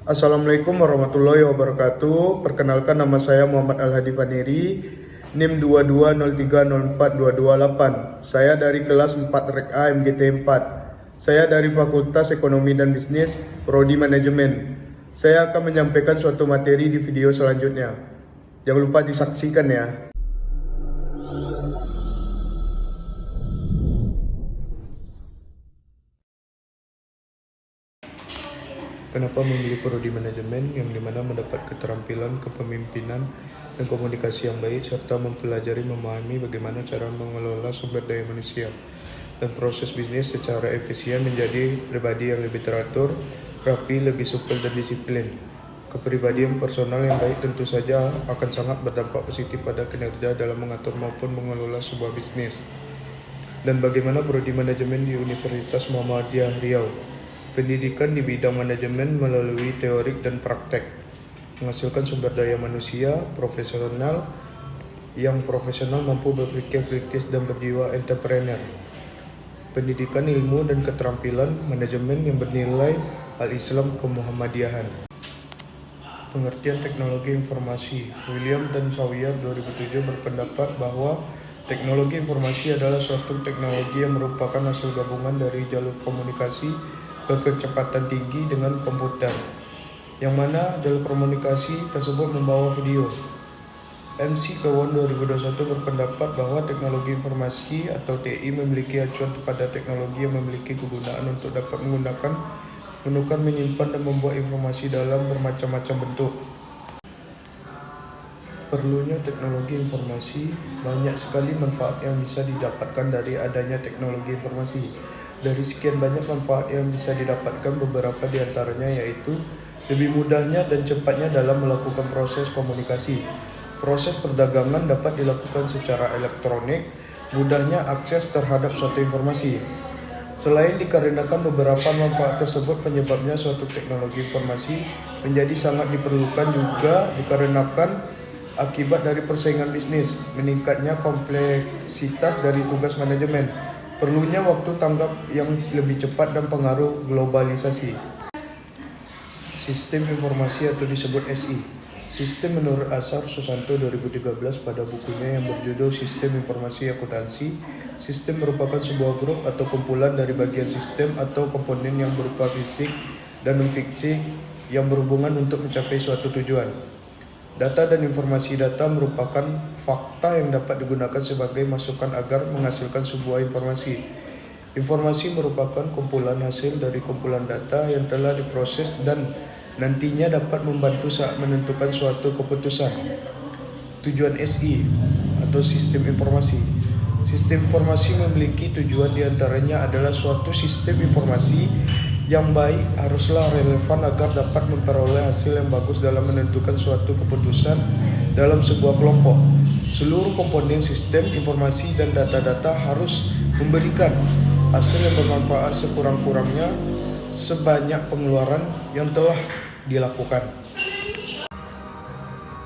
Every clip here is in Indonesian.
Assalamualaikum warahmatullahi wabarakatuh. Perkenalkan, nama saya Muhammad Al-Hadi Paniri, NIM 2203042228. Saya dari kelas 4 Rek A MGT 4. Saya dari Fakultas Ekonomi dan Bisnis, Prodi Manajemen. Saya akan menyampaikan suatu materi di video selanjutnya. Jangan lupa disaksikan ya. Kenapa memilih prodi manajemen, yang dimana mendapat keterampilan kepemimpinan dan komunikasi yang baik, serta mempelajari memahami bagaimana cara mengelola sumber daya manusia dan proses bisnis secara efisien, menjadi pribadi yang lebih teratur, rapi, lebih supel dan disiplin. Kepribadian personal yang baik tentu saja akan sangat berdampak positif pada kinerja dalam mengatur maupun mengelola sebuah bisnis. Dan bagaimana prodi manajemen di Universitas Muhammadiyah Riau? Pendidikan di bidang manajemen melalui teorik dan praktek, menghasilkan sumber daya manusia profesional yang mampu berpikir kritis dan berjiwa entrepreneur. Pendidikan ilmu dan keterampilan manajemen yang bernilai al-Islam kemuhammadiyahan. Pengertian teknologi informasi. William dan Sawyer 2007 berpendapat bahwa teknologi informasi adalah suatu teknologi yang merupakan hasil gabungan dari jalur komunikasi berkecepatan tinggi dengan komputer, yang mana jalur komunikasi tersebut membawa video. MC Kawon 2021 berpendapat bahwa teknologi informasi atau TI memiliki acuan kepada teknologi yang memiliki kegunaan untuk dapat menggunakan, menukar, menyimpan, dan membuat informasi dalam bermacam-macam bentuk. Perlunya teknologi informasi, banyak sekali manfaat yang bisa didapatkan dari adanya teknologi informasi. Dari sekian banyak manfaat yang bisa didapatkan, beberapa di antaranya yaitu lebih mudahnya dan cepatnya dalam melakukan proses komunikasi. Proses perdagangan dapat dilakukan secara elektronik, mudahnya akses terhadap suatu informasi. Selain dikarenakan beberapa manfaat tersebut, penyebabnya suatu teknologi informasi menjadi sangat diperlukan juga dikarenakan akibat dari persaingan bisnis, meningkatnya kompleksitas dari tugas manajemen, perlunya waktu tanggap yang lebih cepat, dan pengaruh globalisasi. Sistem informasi atau disebut SI. Sistem menurut Asar Susanto 2013 pada bukunya yang berjudul Sistem Informasi Akuntansi. Sistem merupakan sebuah grup atau kumpulan dari bagian sistem atau komponen yang berupa fisik dan non-fisik yang berhubungan untuk mencapai suatu tujuan. Data dan informasi. Data merupakan fakta yang dapat digunakan sebagai masukan agar menghasilkan sebuah informasi. Informasi merupakan kumpulan hasil dari kumpulan data yang telah diproses dan nantinya dapat membantu saat menentukan suatu keputusan. Tujuan SI atau sistem informasi. Sistem informasi memiliki tujuan diantaranya adalah suatu sistem informasi yang baik haruslah relevan agar dapat memperoleh hasil yang bagus dalam menentukan suatu keputusan dalam sebuah kelompok. Seluruh komponen sistem informasi dan data-data harus memberikan hasil yang bermanfaat sekurang-kurangnya sebanyak pengeluaran yang telah dilakukan.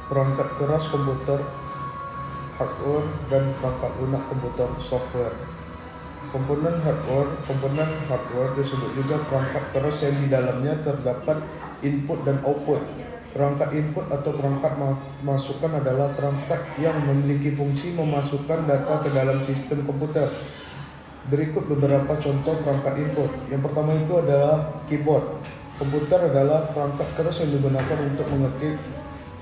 Perangkat keras komputer hardware dan perangkat lunak komputer software. Komponen hardware disebut juga perangkat keras yang di dalamnya terdapat input dan output. Perangkat input atau perangkat masukan adalah perangkat yang memiliki fungsi memasukkan data ke dalam sistem komputer. Berikut beberapa contoh perangkat input. Yang pertama itu adalah keyboard. Komputer adalah perangkat keras yang digunakan untuk mengetik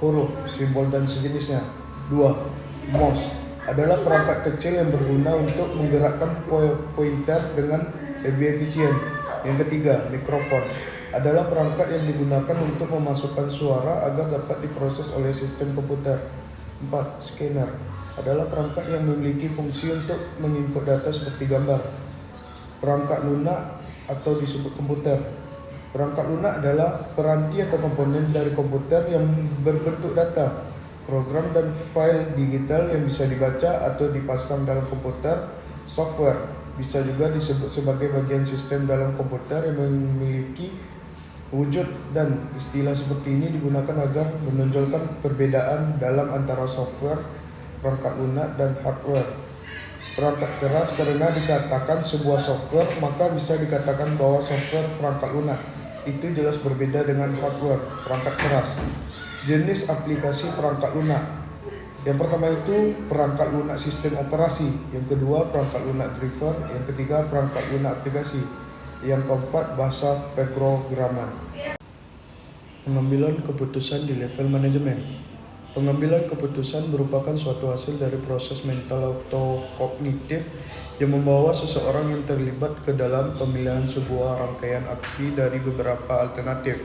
huruf, simbol, dan sejenisnya. 2. Mouse adalah perangkat kecil yang berguna untuk menggerakkan pointer dengan lebih efisien. Yang ketiga, mikrofon adalah perangkat yang digunakan untuk memasukkan suara agar dapat diproses oleh sistem komputer. 4. Scanner adalah perangkat yang memiliki fungsi untuk menginput data seperti gambar. Perangkat lunak atau disebut komputer. Perangkat lunak adalah peranti atau komponen dari komputer yang berbentuk data, program, dan file digital yang bisa dibaca atau dipasang dalam komputer. Software bisa juga disebut sebagai bagian sistem dalam komputer yang memiliki wujud, dan istilah seperti ini digunakan agar menonjolkan perbedaan dalam antara software, perangkat lunak, dan hardware. Perangkat keras karena dikatakan sebuah software, maka bisa dikatakan bahwa software perangkat lunak. itu jelas berbeda dengan hardware, perangkat keras. Jenis aplikasi perangkat lunak. Yang pertama itu perangkat lunak sistem operasi, yang kedua perangkat lunak driver, yang ketiga perangkat lunak aplikasi, yang keempat bahasa pemrograman. Pengambilan keputusan di level manajemen. Pengambilan keputusan merupakan suatu hasil dari proses mental atau kognitif yang membawa seseorang yang terlibat ke dalam pemilihan sebuah rangkaian aksi dari beberapa alternatif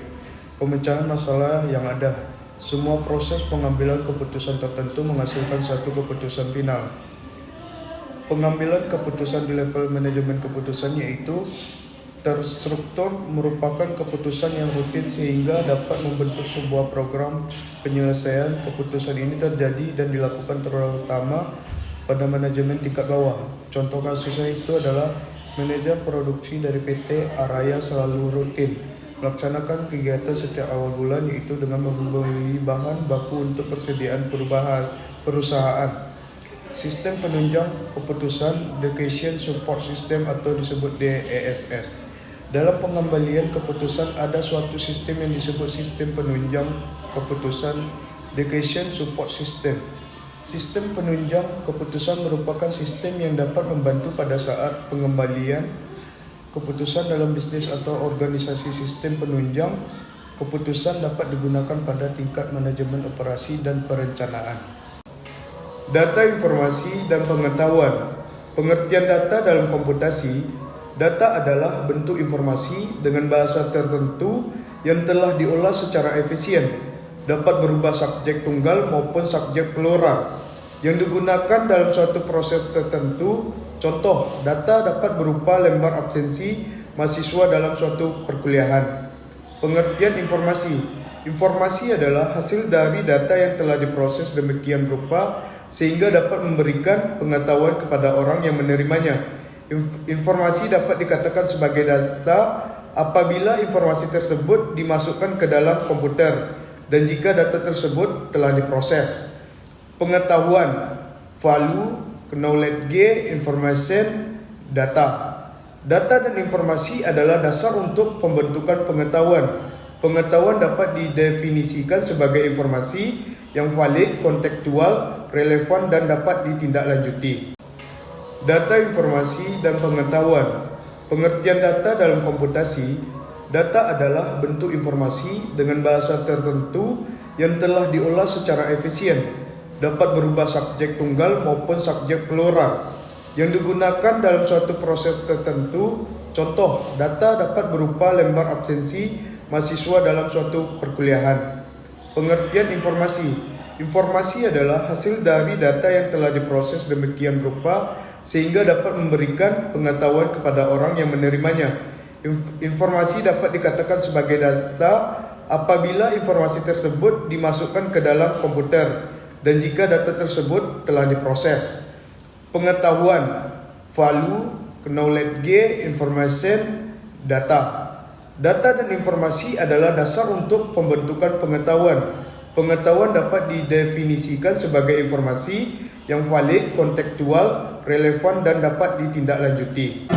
pemecahan masalah yang ada. Semua proses pengambilan keputusan tertentu menghasilkan satu keputusan final. Pengambilan keputusan di level manajemen keputusan yaitu terstruktur merupakan keputusan yang rutin sehingga dapat membentuk sebuah program penyelesaian. Keputusan ini terjadi dan dilakukan terutama pada manajemen tingkat bawah. Contoh kasusnya itu adalah manajer produksi dari PT Araya selalu rutin melaksanakan kegiatan setiap awal bulan, yaitu dengan membeli bahan baku untuk persediaan perusahaan. Sistem penunjang keputusan Decision Support System atau disebut DESS. Dalam pengembalian keputusan ada suatu sistem yang disebut sistem penunjang keputusan Decision Support System. Sistem penunjang keputusan merupakan sistem yang dapat membantu pada saat pengembalian keputusan dalam bisnis atau organisasi. Sistem penunjang keputusan dapat digunakan pada tingkat manajemen operasi dan perencanaan. Data, informasi, dan pengetahuan. Pengertian data dalam komputasi. Data adalah bentuk informasi dengan bahasa tertentu yang telah diolah secara efisien, dapat berubah subjek tunggal maupun subjek plural, yang digunakan dalam suatu proses tertentu. Contoh, data dapat berupa lembar absensi mahasiswa dalam suatu perkuliahan. Pengertian informasi. Informasi adalah hasil dari data yang telah diproses demikian rupa sehingga dapat memberikan pengetahuan kepada orang yang menerimanya. Informasi dapat dikatakan sebagai data apabila informasi tersebut dimasukkan ke dalam komputer dan jika data tersebut telah diproses. Pengetahuan, value, knowledge, information, data. Data dan informasi adalah dasar untuk pembentukan pengetahuan. Pengetahuan dapat didefinisikan sebagai informasi yang valid, kontekstual, relevan, dan dapat ditindaklanjuti. Data, informasi, dan pengetahuan. Pengertian data dalam komputasi. Data adalah bentuk informasi dengan bahasa tertentu yang telah diolah secara efisien, dapat berubah subjek tunggal maupun subjek plural, yang digunakan dalam suatu proses tertentu. Contoh, data dapat berupa lembar absensi mahasiswa dalam suatu perkuliahan. Pengertian informasi. Informasi adalah hasil dari data yang telah diproses demikian rupa sehingga dapat memberikan pengetahuan kepada orang yang menerimanya. Informasi dapat dikatakan sebagai data apabila informasi tersebut dimasukkan ke dalam komputer dan jika data tersebut telah diproses. Pengetahuan, value, knowledge, information, data. Data dan informasi adalah dasar untuk pembentukan pengetahuan. Pengetahuan dapat didefinisikan sebagai informasi yang valid, kontekstual, relevan, dan dapat ditindaklanjuti.